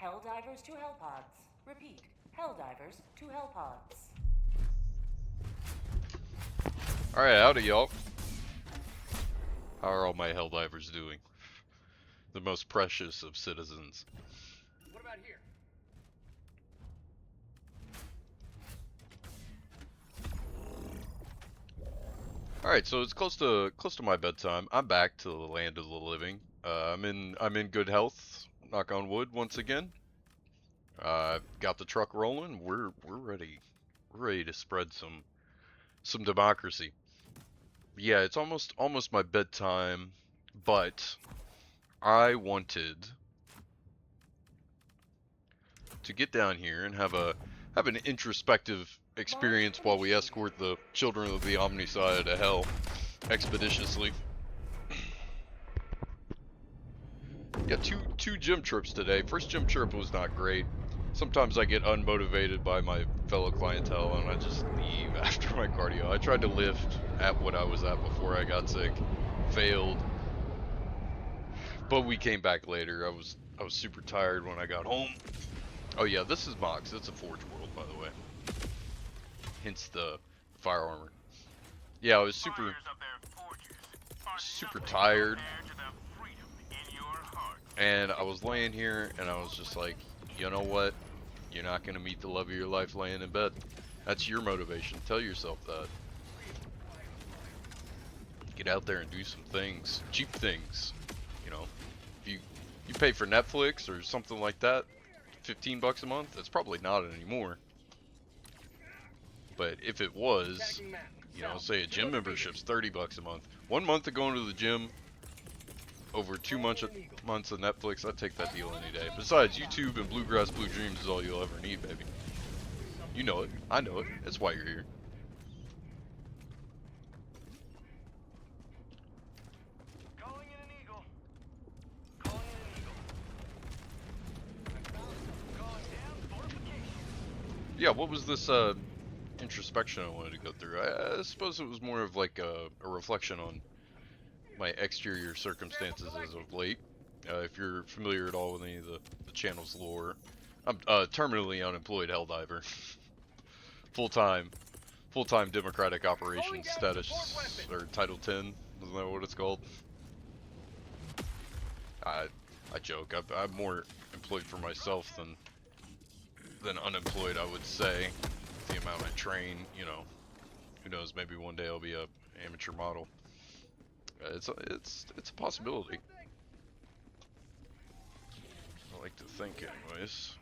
Helldivers to Hellpods. Repeat, Helldivers to Hellpods. Alright, howdy y'all. How are all my Helldivers doing? The most precious of citizens. What about here? Alright, so it's close to my bedtime. I'm back to the land of the living. I'm in good health, knock on wood once again. Got the truck rolling. We're ready. We're ready to spread some democracy. Yeah, it's almost my bedtime, but I wanted to get down here and have an introspective experience while we escort the children of the Omnissiah to hell expeditiously. Yeah, two gym trips today. First gym trip was not great. Sometimes I get unmotivated by my fellow clientele and I just leave after my cardio. I tried to lift at what I was at before I got sick. Failed. But we came back later. I was super tired when I got home. Oh yeah, this is Mox. It's a Forge World, by the way. Hence the fire armor. Yeah, I was super tired. And I was laying here and I was just like, you know what? You're not going to meet the love of your life laying in bed. That's your motivation. Tell yourself that. Get out there and do some things. Cheap things. You know, if you pay for Netflix or something like that, 15 bucks a month, that's probably not anymore. But if it was, you know, say a gym membership's 30 bucks a month. 1 month of going to the gym, over 2 months of Netflix, I'd take that deal any day. Besides, YouTube and Bluegrass Blue Dreams is all you'll ever need, baby. You know it. I know it. That's why you're here. Calling in an eagle. Calling in an eagle. Calling down fortification. Yeah, what was this introspection I wanted to go through? I suppose it was more of like a reflection on my exterior circumstances as of late. If you're familiar at all with any of the channel's lore, I'm terminally unemployed Helldiver. full-time Democratic Operations status, or Title 10, isn't that what it's called? I joke. I'm more employed for myself than unemployed, I would say. The amount I train, you know, who knows? Maybe one day I'll be a amateur model. It's a possibility. I like to think, anyways.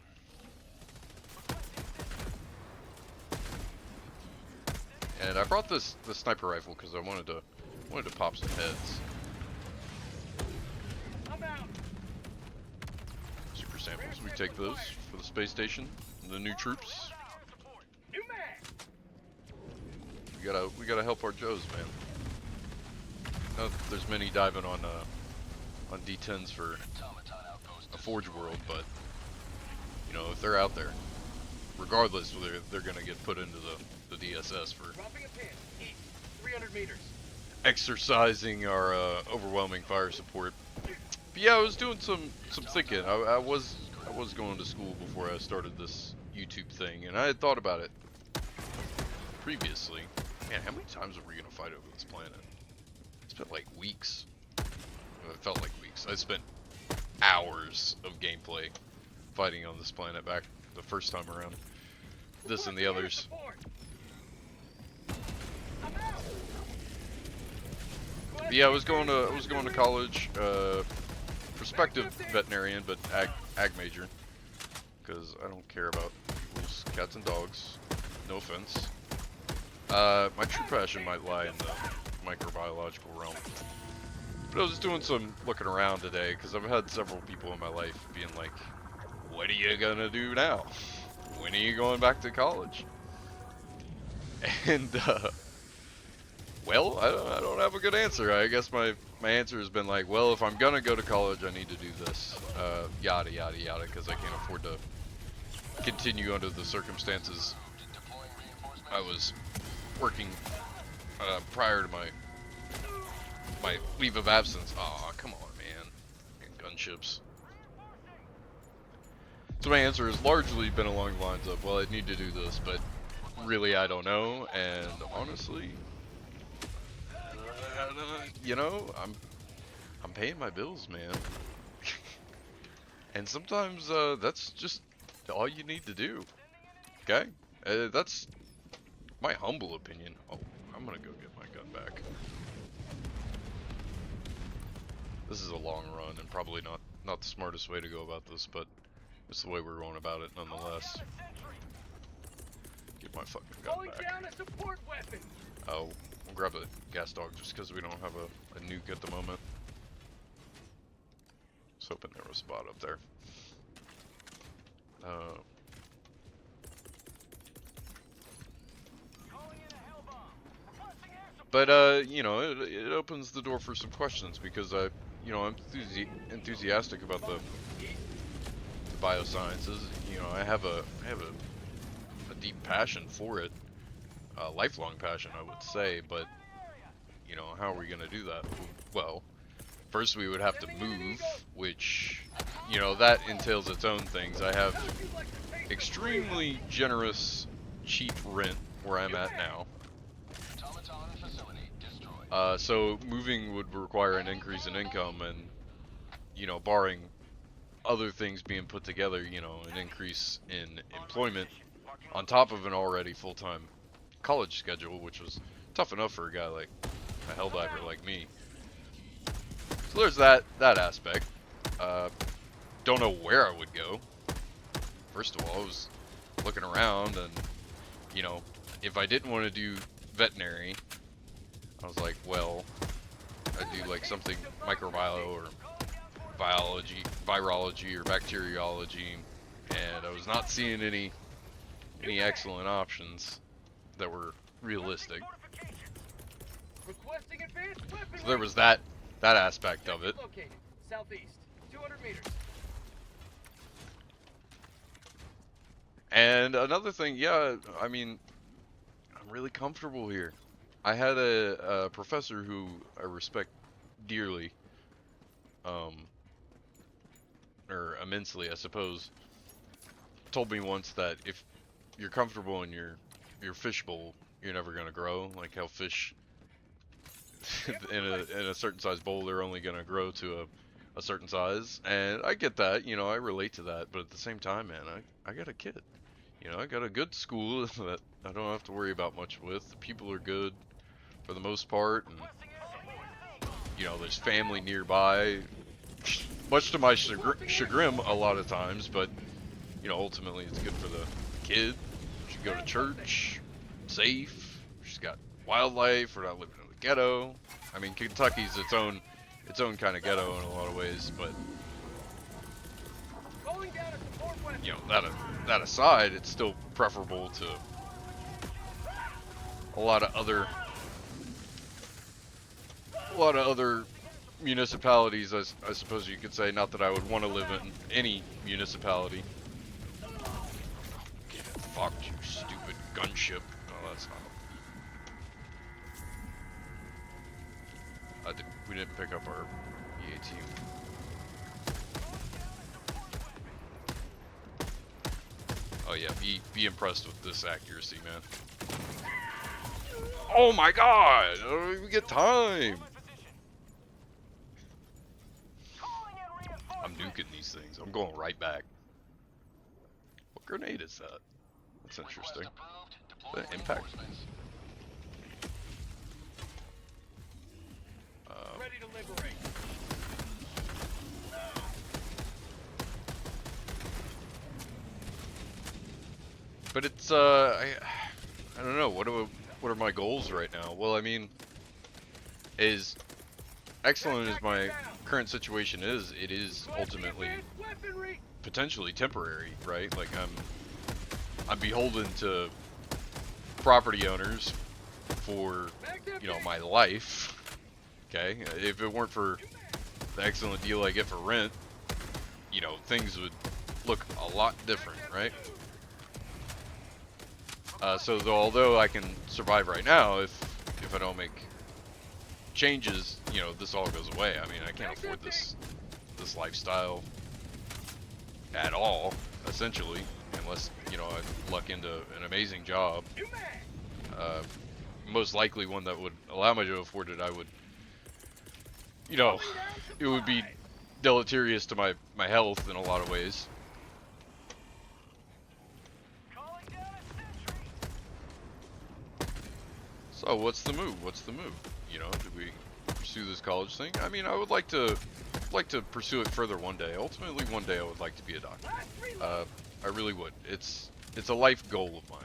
And I brought the sniper rifle because I wanted to pop some heads. I'm out. Super samples. We take those for the space station. And the new troops. New mag. We gotta help our Joes, man. Not that there's many diving on D10s for a Forge World, but you know, if they're out there, regardless, they're gonna get put into the DSS for Dropping a pin. East. 300 meters. exercising our overwhelming fire support. But yeah, I was doing some thinking. I was going to school before I started this YouTube thing, and I had thought about it previously. Man, how many times are we gonna fight over this planet? It's been like weeks. It felt like weeks. I spent hours of gameplay fighting on this planet back the first time around. This and the others. But yeah, I was going to college, prospective veterinarian, but ag major, because I don't care about people's cats and dogs. No offense. My true passion might lie in the microbiological realm. But I was doing some looking around today, because I've had several people in my life being like, what are you gonna do now? When are you going back to college? And, well, I don't have a good answer. I guess my answer has been like, well, if I'm gonna go to college, I need to do this. Yada, yada, yada, because I can't afford to continue under the circumstances I was working prior to my leave of absence. Aw, come on, man. Gunships. So my answer has largely been along the lines of, well, I need to do this, but really I don't know, and honestly, you know, I'm paying my bills, man. And sometimes that's just all you need to do. Okay? That's my humble opinion. Oh, I'm gonna go get my gun back. This is a long run and probably not the smartest way to go about this, but it's the way we're going about it nonetheless. Get my fucking gun Calling back. down a support weapon. Oh, we'll grab a gas dog just because we don't have a nuke at the moment. I was hoping there was a spot up there. Calling in a hell bomb. Requesting air support. But you know, it opens the door for some questions because I'm enthusiastic about the biosciences. You know, I have a deep passion for it, a lifelong passion, I would say. But you know, how are we gonna do that? Well, first we would have to move, which, you know, that entails its own things. I have extremely generous, cheap rent where I'm at now. So moving would require an increase in income, and, you know, barring other things being put together, you know, an increase in employment on top of an already full-time college schedule, which was tough enough for a guy like a helldiver like me. So there's that aspect. Don't know where I would go. First of all, I was looking around, and, you know, if I didn't want to do veterinary, I was like, well, I'd do like something microbiology or biology, virology or bacteriology, and I was not seeing any excellent options that were realistic. Requesting advanced weapon. So there was that aspect of it. Located southeast, 200 meters. And another thing, yeah, I mean, I'm really comfortable here. I had a professor who I respect dearly, or immensely, I suppose, told me once that if you're comfortable in your fishbowl, you're never gonna grow. Like how fish in a certain size bowl, they're only gonna grow to a certain size, and I get that. You know, I relate to that. But at the same time, man, I got a kid. You know, I got a good school that I don't have to worry about much with. The people are good for the most part, and, you know, there's family nearby, much to my chagrin a lot of times, but, you know, ultimately it's good for the kid. She go to church, safe, she's got wildlife, we're not living in the ghetto. I mean, Kentucky's its own kind of ghetto in a lot of ways, but, you know, that aside, it's still preferable to a lot of other municipalities, I suppose you could say. Not that I would want to live in any municipality. Get fucked, you stupid gunship. Oh, that's not. We didn't pick up our EA team. Oh yeah, be impressed with this accuracy, man. Oh my god! I don't even get time! I'm nuking these things. I'm going right back. What grenade is that? That's interesting. Is that impact? Ready to liberate. But it's I don't know. What are my goals right now? Well, I mean, as excellent as my current situation is, it is ultimately potentially temporary, right? Like I'm beholden to property owners for, you know, my life. Okay, if it weren't for the excellent deal I get for rent, you know, things would look a lot different, right? So although I can survive right now, if I don't make changes, you know, this all goes away. I mean, I can't afford this lifestyle at all. essentially, unless, you know, I luck into an amazing job. New mag. Most likely one that would allow me to afford it. I would, you know, it would be deleterious to my health in a lot of ways. Calling down a sentry. So what's the move? What's the move? You know, do we pursue this college thing? I mean, I would like to pursue it further one day. Ultimately, one day I would like to be a doctor. Last reload. I really would. It's a life goal of mine.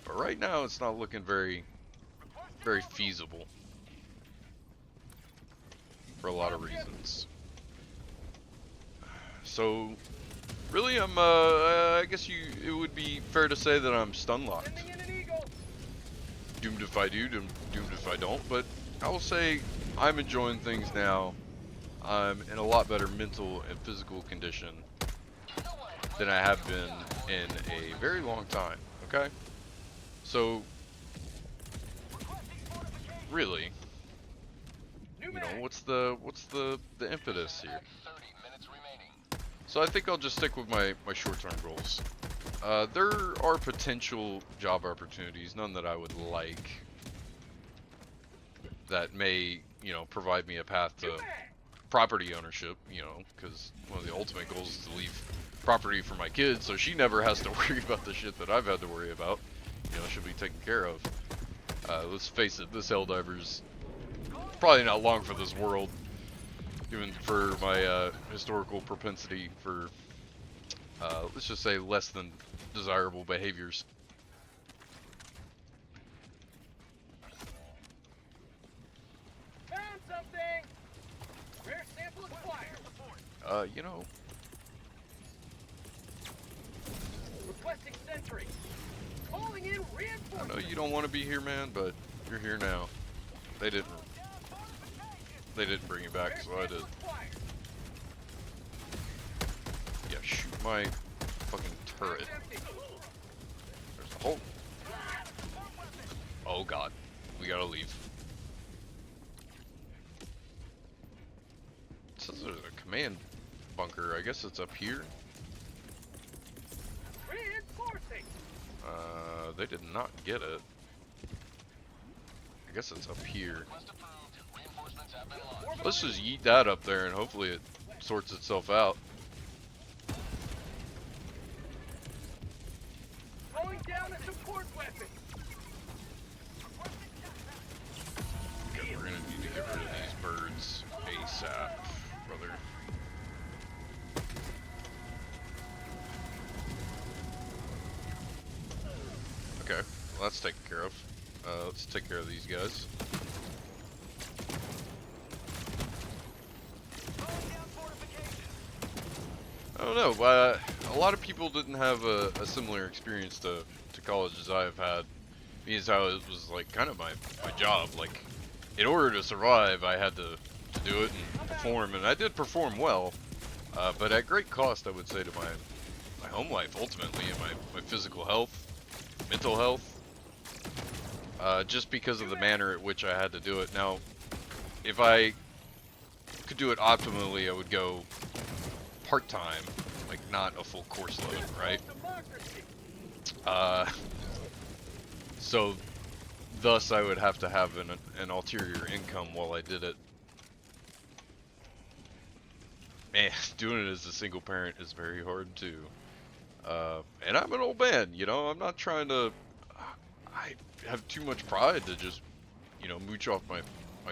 But right now, it's not looking very feasible for a lot of reasons. So, really, I guess it would be fair to say that I'm stun locked. Sending in an eagle. Doomed if I do, doomed if I don't. But I will say I'm enjoying things now. I'm in a lot better mental and physical condition than I have been in a very long time. Okay, so really, you know, what's the impetus here? So I think I'll just stick with my short-term goals. There are potential job opportunities, none that I would like, that may, you know, provide me a path to property ownership, you know, because one of the ultimate goals is to leave property for my kids, so she never has to worry about the shit that I've had to worry about. You know, she'll be taken care of. Let's face it, this Helldivers probably not long for this world, given for my historical propensity for, let's just say, less than desirable behaviors. Found something. Rare sample acquired. You know, Requesting sentry. Calling in I reinforcements. know you don't want to be here, man, but you're here now. They didn't bring you back, so I did. Yeah, shoot my fucking turret. There's a hole. Oh god, we gotta leave. It says there's a command bunker. I guess it's up here. Reinforcing. They did not get it. I guess it's up here. Let's just yeet that up there and hopefully it sorts itself out. Calling down a support weapon. Okay, we're gonna need to get rid of these birds ASAP, brother. Okay, well that's taken care of. Let's take care of these guys. I don't know, a lot of people didn't have a similar experience to college as I have had. Because how it was like kind of my job. Like, in order to survive, I had to do it and perform, and I did perform well, but at great cost, I would say, to my home life ultimately, and my physical health, mental health, just because of the manner at which I had to do it. Now, if I could do it optimally, I would go part-time, like not a full course load, right? So thus I would have to have an ulterior income while I did it. Man, doing it as a single parent is very hard too. And I'm an old man, you know, I'm not trying to, I have too much pride to just, you know, mooch off my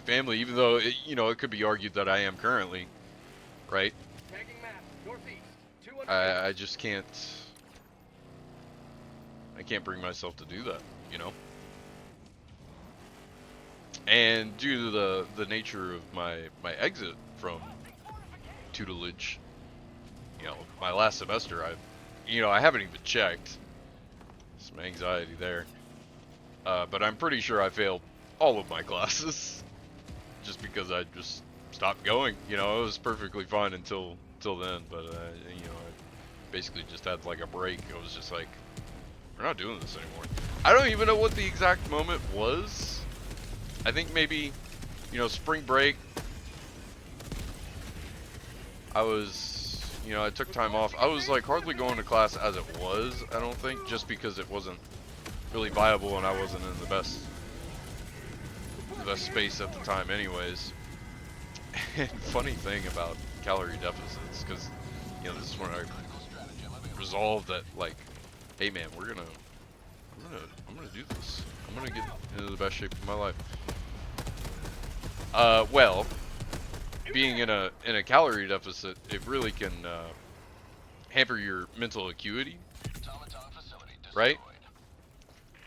family, even though, you know, it could be argued that I am currently, right? Tagging map, northeast. 200 I just can't, I can't bring myself to do that, you know? And due to the nature of my exit from tutelage, you know, my last semester, I haven't even checked. Some anxiety there. But I'm pretty sure I failed all of my classes just because I just stopped going. You know, it was perfectly fine until then, but you know, I basically just had like a break. It was just like, we're not doing this anymore. I don't even know what the exact moment was. I think maybe, you know, spring break. I was you know, I took time off. I was like hardly going to class as it was, I don't think, just because it wasn't really viable and I wasn't in the best space at the time anyways. And funny thing about calorie deficits, because, you know, this is when I resolved that, like, hey man, I'm gonna do this. I'm gonna get into the best shape of my life. Well, being in a calorie deficit, it really can hamper your mental acuity, right?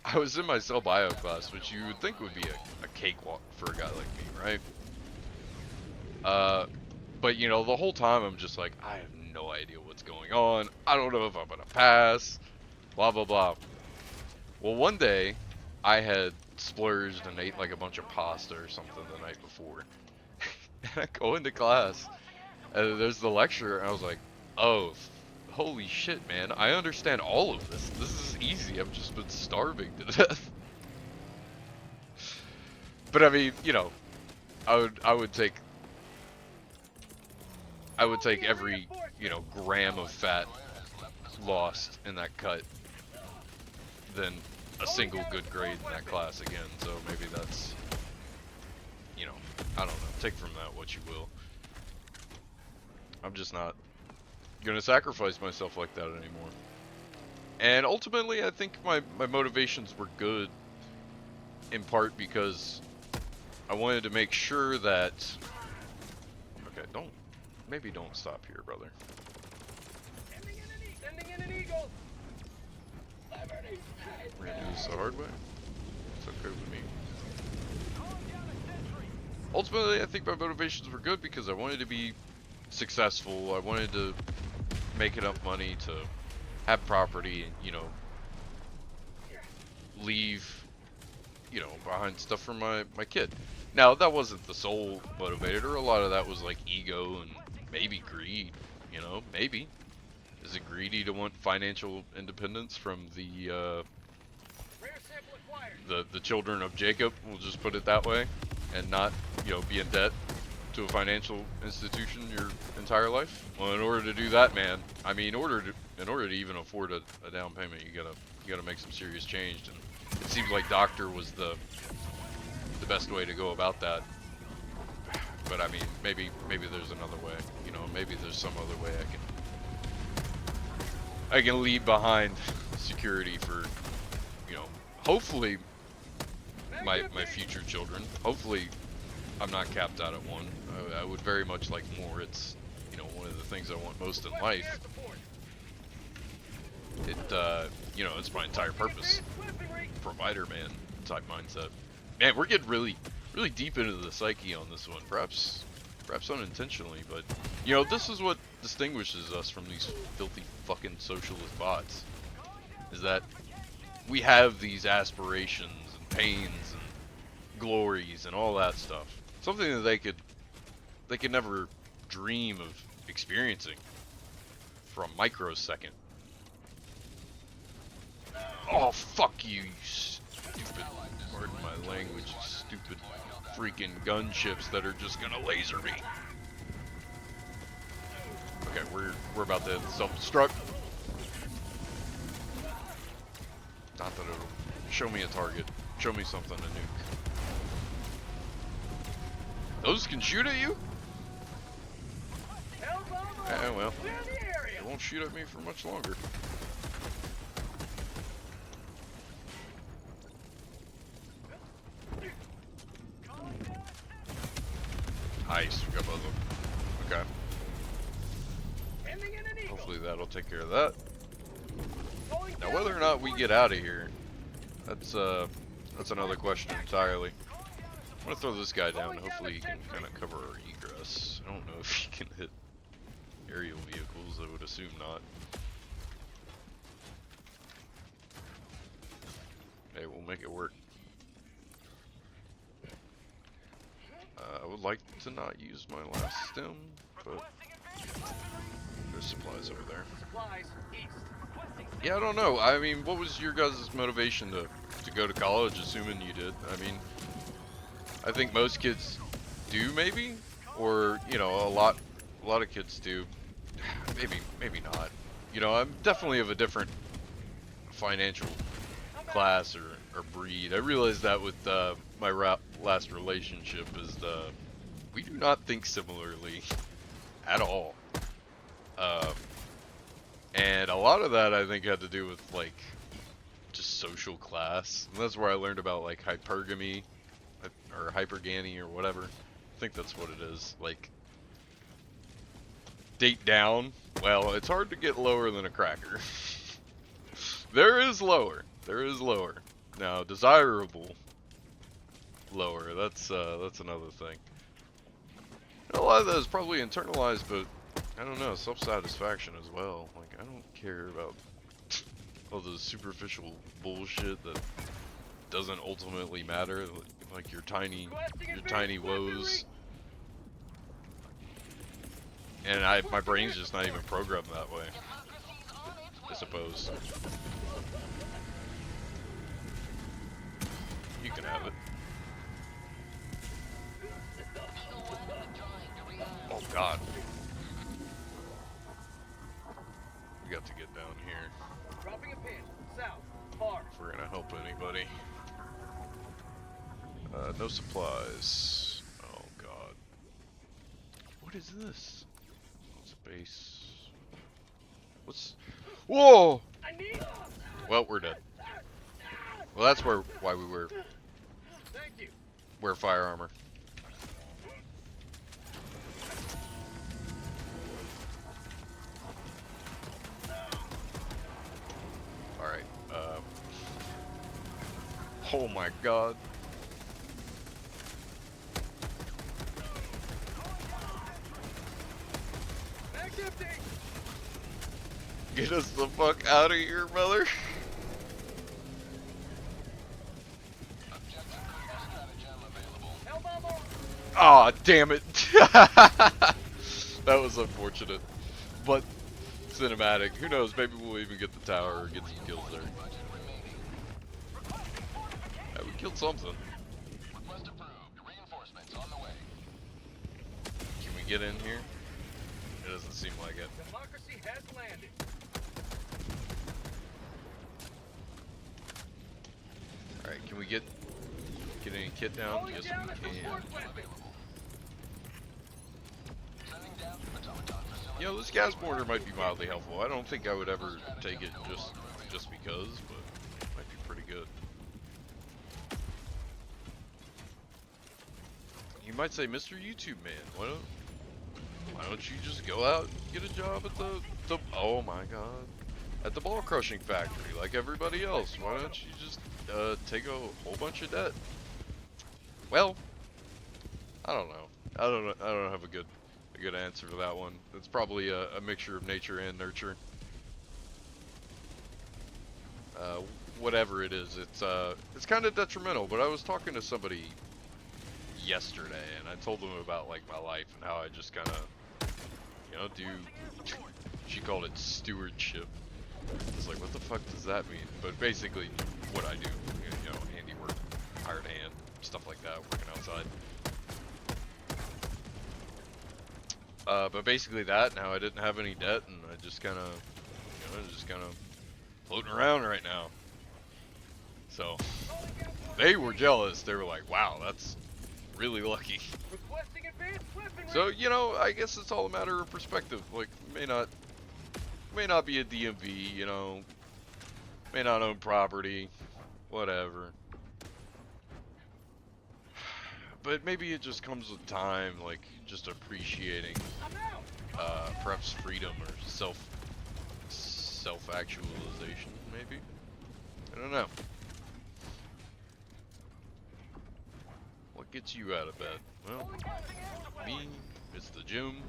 I was in my cell bio class, which you would think would be a cakewalk for a guy like me, right? But you know, the whole time I'm just like, I have no idea what's going on. I don't know if I'm gonna pass. Blah blah blah. Well, one day I had splurged and ate like a bunch of pasta or something the night before. And I go into class, and there's the lecture, and I was like, oh, holy shit, man. I understand all of this. This is easy. I've just been starving to death. But I mean, you know, I would take every, you know, gram of fat lost in that cut than a single good grade in that class again. So maybe that's, you know, I don't know. Take from that what you will. I'm just not gonna sacrifice myself like that anymore. And ultimately, I think my motivations were good, in part because I wanted to make sure that, okay, maybe don't stop here, brother. Sending in an eagle. We're gonna do this the hard way. It's okay with me. Ultimately, I think my motivations were good because I wanted to be successful. I wanted to make enough money to have property and, you know, leave, you know, behind stuff for my kid. Now, that wasn't the sole motivator. A lot of that was like ego and maybe greed, you know, maybe. Is it greedy to want financial independence from the children of Jacob? We'll just put it that way, and not, you know, be in debt to a financial institution your entire life. Well, in order to do that, man, I mean, in order to even afford a down payment, you gotta make some serious change, and it seems like doctor was the best way to go about that. But I mean, maybe there's another way, you know, maybe there's some other way I can leave behind security for, you know, hopefully my future children. Hopefully I'm not capped out at one. I would very much like more. It's, you know, one of the things I want most in life. It, you know, it's my entire purpose. Provider man type mindset. Man, we're getting really deep into the psyche on this one. Perhaps unintentionally, but, you know, this is what distinguishes us from these filthy fucking socialist bots. Is that we have these aspirations and pains and glories and all that stuff. Something that they could never dream of experiencing for a microsecond. Oh, fuck you, you stupid, pardon my language, you stupid freaking gunships that are just gonna laser me. Okay, we're about to self-destruct. Not that it'll show me a target. Show me something to nuke. Those can shoot at you? Yeah, well, they won't shoot at me for much longer. Nice, we got both of them. Okay. Hopefully that'll take care of that. Now, whether or not we get out of here, that's another question entirely. I'm gonna throw this guy down. Hopefully he can kind of cover our egress. I don't know if he can hit aerial vehicles. I would assume not. Hey, we'll make it work. I would like to not use my last stem, but there's supplies over there. Yeah, I don't know. I mean, what was your guys' motivation to go to college, assuming you did? I mean, I think most kids do, maybe, or, you know, a lot of kids do maybe not. You know, I'm definitely of a different financial class or breed. I realized that with my last relationship is we do not think similarly at all. And a lot of that I think had to do with like just social class. And that's where I learned about like hypergamy or hypergamy or whatever. I think that's what it is. Like date down. Well, it's hard to get lower than a cracker. There is lower. There is lower. Now, desirable lower. That's another thing. A lot of that is probably internalized, but I don't know, self-satisfaction as well. Like, I don't care about all the superficial bullshit that doesn't ultimately matter. Like your tiny woes. And my brain's just not even programmed that way, I suppose. You can have it. Oh God. We got to get down here. Dropping a pin. South. Far. If we're gonna help anybody. No supplies. Oh God. What is this? It's a base. What's... Whoa! I need. Well, we're dead. Well, that's why we wear Thank you. fire armor. All right. Oh my God. Back empty. Get us the fuck out of here, brother. Aw, oh, damn it. That was unfortunate. But cinematic. Who knows? Maybe we'll even get the tower or get some kills there. Yeah, we killed something. Can we get in here? It doesn't seem like it. Democracy has landed. Alright, can we get any kit down? Yes, we can. You know, this gas mortar might be mildly helpful. I don't think I would ever take it just because, but it might be pretty good. You might say, Mr. YouTube man, why don't you just go out and get a job at the oh my God, at the ball crushing factory like everybody else? Why don't you just take a whole bunch of debt? Well, I don't know. I don't have a good answer for that one. It's probably a mixture of nature and nurture. Whatever it is, it's kind of detrimental. But I was talking to somebody yesterday, and I told them about like my life and how I just kind of, you know, she called it stewardship. It's like, what the fuck does that mean? But basically, what I do, you know, handiwork, hired hand, stuff like that, working outside. But basically that, now I didn't have any debt, and I just kind of, you know, just kind of floating around right now. So, they were jealous. They were like, wow, that's really lucky. Requesting advanced weaponry. So, you know, I guess it's all a matter of perspective. Like, may not be a DMV, you know, may not own property, whatever. But maybe it just comes with time, like, just appreciating, perhaps freedom or self-actualization, maybe? I don't know. What gets you out of bed? Well, me, it's the gym,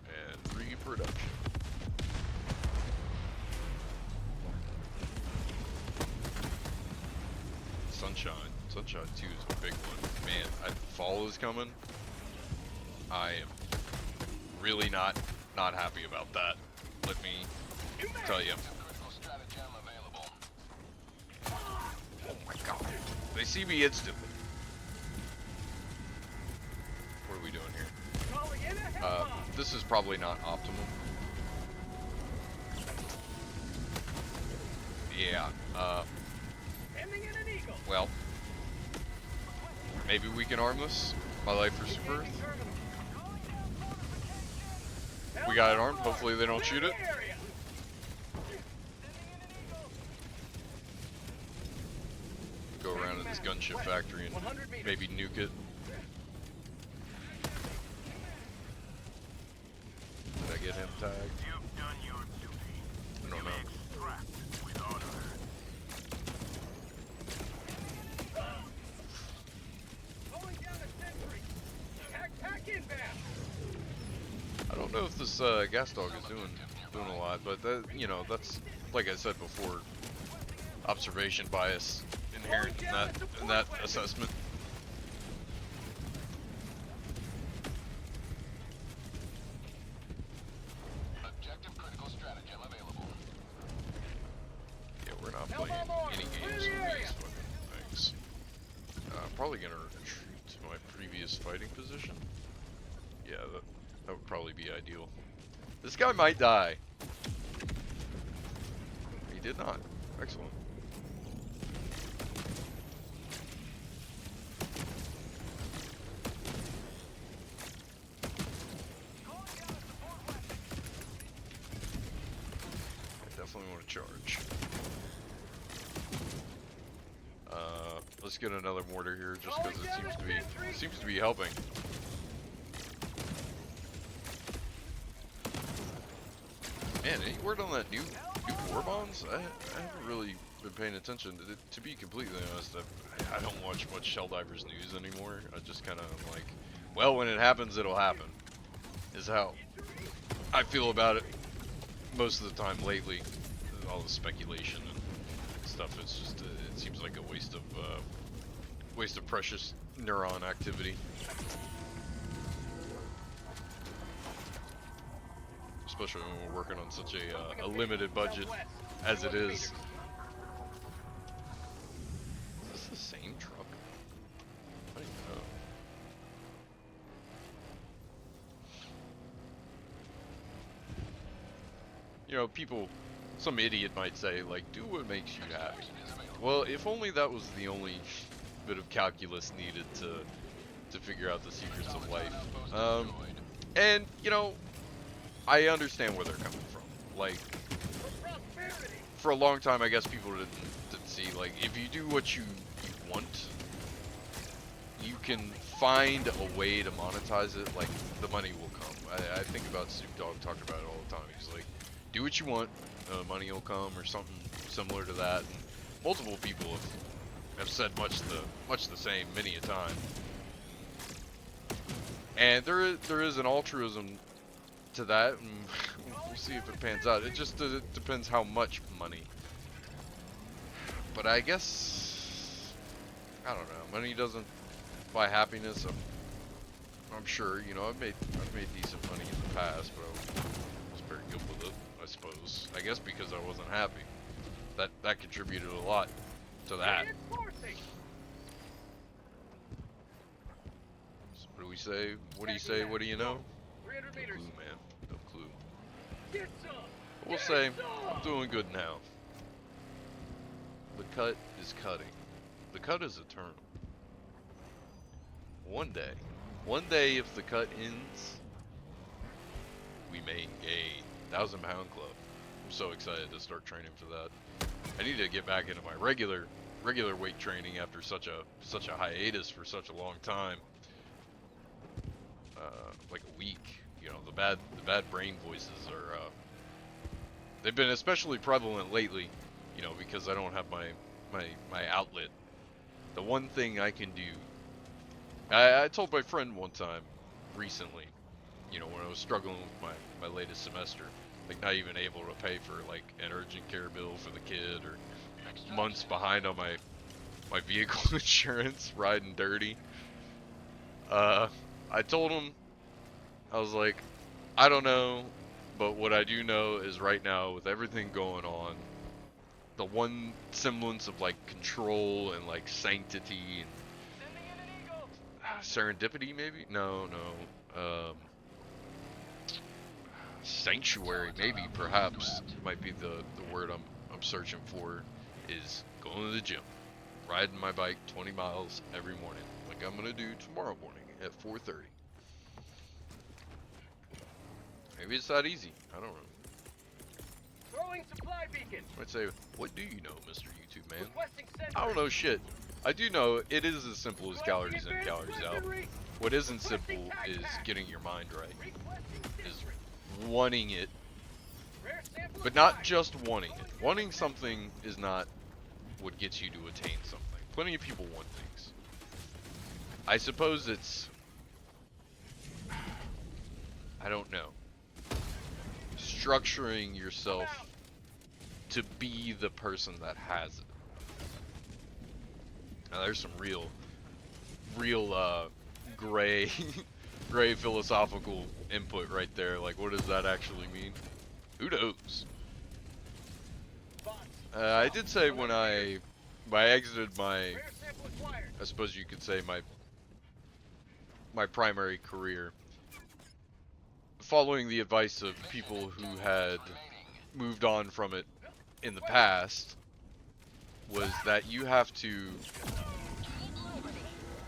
and reproduction. Sunshine. Sunshine 2 is a big one. Man, fall is coming. I am really not happy about that. Let me tell you. Oh my God. They see me instantly. What are we doing here? This is probably not optimum. Yeah. Ending in an eagle. Well, maybe we can arm this. My life for Super Engaging Earth. terminal. We got it armed. Hopefully they don't shoot it. Clear the area. Go around to this gunship factory and 100 meters. maybe nuke it. Did I get him tagged? You've done your duty. I don't know. Extract with honor. Going down a sentry. Pack inbound. I don't know if this gas dog is doing a lot, but that, you know, that's, like I said before, observation bias inherent in that assessment. Objective critical stratagem available. Yeah, we're not playing any games on these fucking things. I'm probably gonna retreat to my previous fighting position. Yeah, that would probably be ideal. This guy might die. He did not. Excellent. I definitely want to charge. Let's get another mortar here, just because it seems to be helping. Man, any word on that new war bonds? I haven't really been paying attention. To be completely honest, I don't watch much Helldivers news anymore. I just kind of like, well, when it happens, it'll happen. Is how I feel about it most of the time lately. All the speculation and stuff. It's just it seems like a waste of precious neuron activity. Especially when we're working on such a limited budget as it is. Is this the same truck? I don't even know. You know, people, some idiot might say, like, do what makes you happy. Well, if only that was the only bit of calculus needed to figure out the secrets of life. And, you know, I understand where they're coming from. Like, for a long time, I guess people didn't see, like, if you do what you want, you can find a way to monetize it, like, the money will come. I think about Snoop Dogg talking about it all the time. He's like, do what you want, money will come, or something similar to that. And multiple people have said much the same many a time. And there is an altruism to that, and we'll see if it pans out. It just depends how much money. But I guess, I don't know. Money doesn't buy happiness. I'm sure, you know, I've made decent money in the past, but I was very good with it, I suppose. I guess because I wasn't happy. That contributed a lot to that. So what do we say? What do you say? What do you know? 300 No meters. clue, man. No clue. Get some. We'll say I'm doing good now. The cut is cutting. The cut is eternal. One day if the cut ends, we make a 1,000-pound club. I'm so excited to start training for that. I need to get back into my regular weight training after such a hiatus for such a long time. Like a week. You know, the bad brain voices are they've been especially prevalent lately, you know, because I don't have my outlet. The one thing I can do, I told my friend one time recently, you know, when I was struggling with my latest semester, like not even able to pay for like an urgent care bill for the kid, or months behind on my vehicle insurance, riding dirty. I told him, I was like, I don't know, but what I do know is right now, with everything going on, the one semblance of like control and like sanctity and serendipity, maybe? No. Sanctuary, maybe, perhaps, might be the word I'm searching for. is going to the gym, riding my bike 20 miles every morning, like I'm gonna do tomorrow morning at 4:30. Maybe it's that easy. I don't know. Throwing supply beacon. I'd say, what do you know, Mr. YouTube man? Requesting sentry. I don't know shit. I do know it is as simple as calories in, calories out. What isn't simple is getting your mind right. Requesting Is sentry. wanting it, Rare sample but not applied. just wanting it. Wanting something is not what gets you to attain something. Plenty of people want things. I suppose it's, I don't know, structuring yourself to be the person that has it. Now there's some real gray gray philosophical input right there. Like, what does that actually mean? Who knows? I did say when I exited my, Rare sample acquired. I suppose you could say my primary career, following the advice of people who had moved on from it in the past, was that you have to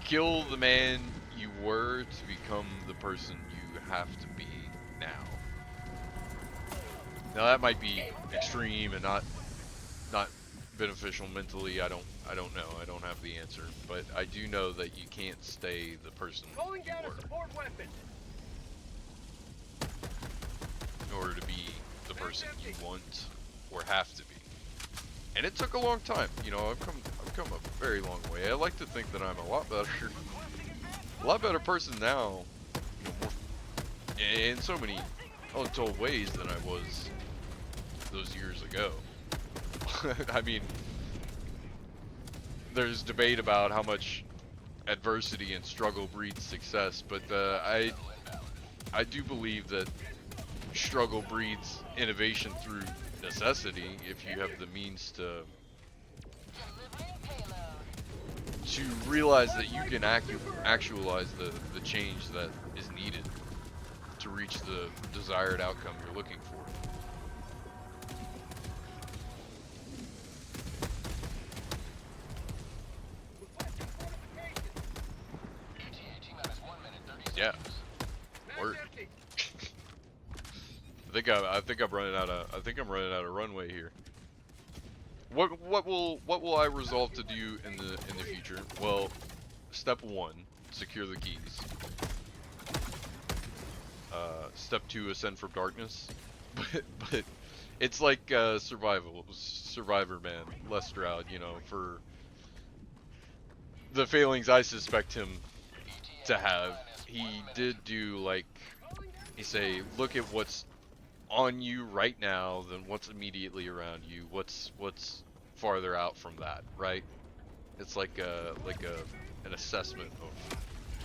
kill the man you were to become the person you have to be now. Now that might be extreme and not beneficial mentally. I don't know. I don't have the answer, but I do know that you can't stay the person Calling you down a were support weapon. in order to be the person you want or have to be. And it took a long time. You know, I've come a very long way. I like to think that I'm a lot better person now, you know, more, in so many untold ways than I was those years ago. I mean, there's debate about how much adversity and struggle breeds success, but I do believe that struggle breeds innovation through necessity if you have the means to realize that you can actualize the change that is needed to reach the desired outcome you're looking for. Requesting fortification. Yeah. Mag Word. empty. I think I'm running out of runway here. What will I resolve to do in the future? Well, step 1, secure the keys. Step 2, ascend from darkness. But it's like Survivor Man, Les Stroud, you know, for the failings I suspect him to have. He did do, like, he say, look at what's on you right now than what's immediately around you. What's farther out from that, right? It's like an assessment of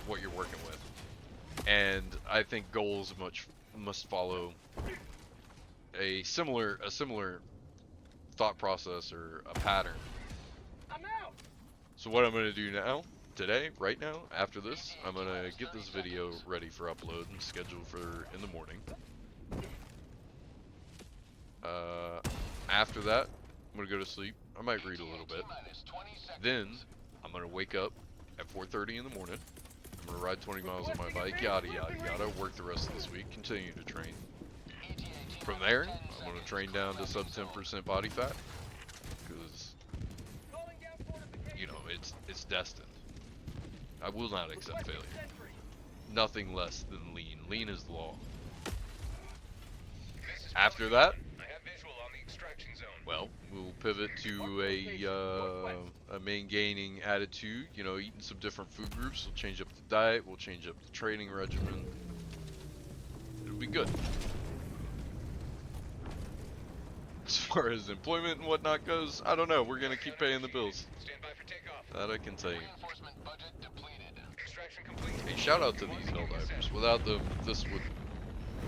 what you're working with. And I think goals must follow a similar thought process or a pattern. I'm out. So what I'm going to do now, today, right now, after this, I'm going to get this video ready for upload and scheduled for in the morning. After that, I'm going to go to sleep. I might read a little bit. Then, I'm going to wake up at 4:30 in the morning. I'm going to ride 20 miles on my bike, yada yada yada, work the rest of this week, continue to train. From there, I'm going to train down to sub 10% body fat, because, Calling down fortification. you know, it's destined. I will not accept Requesting failure. sentry. Nothing less than lean. Lean is the law. After that, I have visual on the extraction zone. well, we'll pivot to a main gaining attitude, you know, eating some different food groups. We'll change up the diet, we'll change up the training regimen. It'll be good. As far as employment and whatnot goes, I don't know. We're gonna keep paying the bills. Stand by for takeoff. That I can tell you. Reinforcement budget depleted. Extraction complete. Hey, shout out to these Helldivers. Without them, this would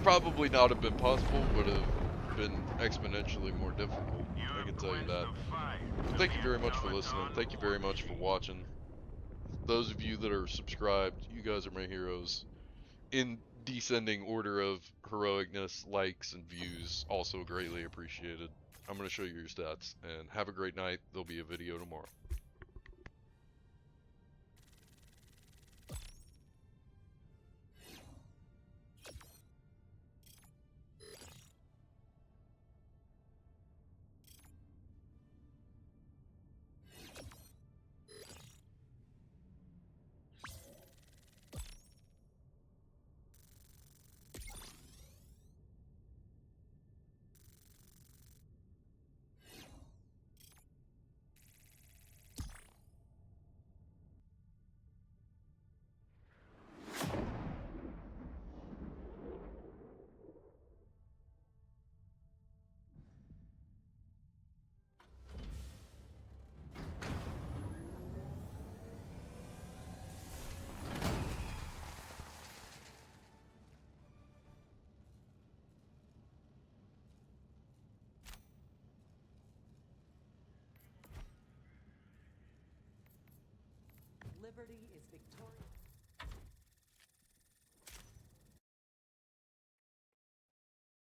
probably not have been possible. Would have been exponentially more difficult. I can tell you that. Thank you very much for listening. Thank you very much for watching. Those of you that are subscribed, you guys are my heroes. In descending order of heroicness, likes, and views, also greatly appreciated. I'm going to show you your stats. And have a great night. There'll be a video tomorrow. Liberty is victorious.